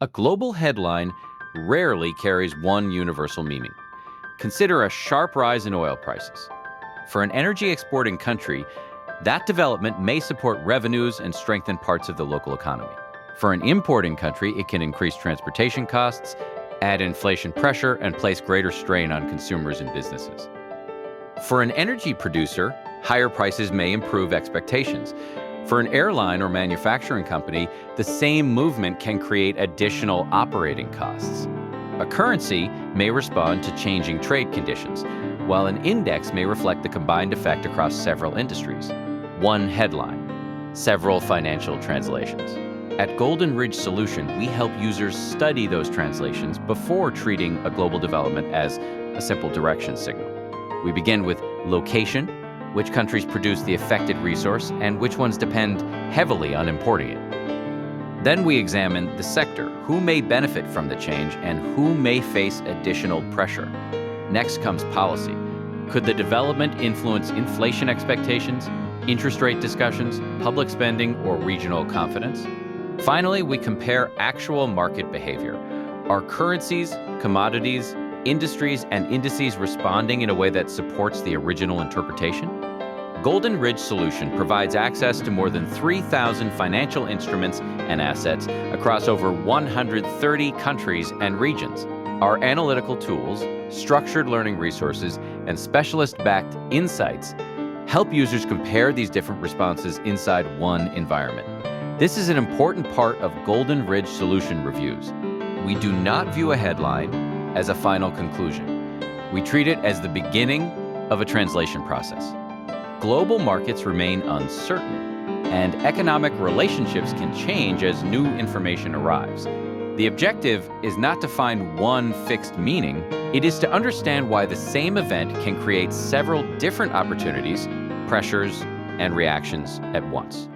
A global headline rarely carries one universal meaning. Consider a sharp rise in oil prices. For an energy exporting country, that development may support revenues and strengthen parts of the local economy. For an importing country, it can increase transportation costs, add inflation pressure, and place greater strain on consumers and businesses. For an energy producer, higher prices may improve expectations. For an airline or manufacturing company, the same movement can create additional operating costs. A currency may respond to changing trade conditions, while an index may reflect the combined effect across several industries. One headline, several financial translations. At GoldenRidgeSolution, we help users study those translations before treating a global development as a simple direction signal. We begin with location, which countries produce the affected resource, and which ones depend heavily on importing it. Then we examine the sector, who may benefit from the change and who may face additional pressure. Next comes policy. Could the development influence inflation expectations, interest rate discussions, public spending, or regional confidence? Finally, we compare actual market behavior. Are currencies, commodities, industries, and indices responding in a way that supports the original interpretation? GoldenRidgeSolution provides access to more than 3,000 financial instruments and assets across over 130 countries and regions. Our analytical tools, structured learning resources, and specialist-backed insights help users compare these different responses inside one environment. This is an important part of GoldenRidgeSolution reviews. We do not view a headline as a final conclusion. We treat it as the beginning of a translation process. Global markets remain uncertain, and economic relationships can change as new information arrives. The objective is not to find one fixed meaning, it is to understand why the same event can create several different opportunities, pressures, and reactions at once.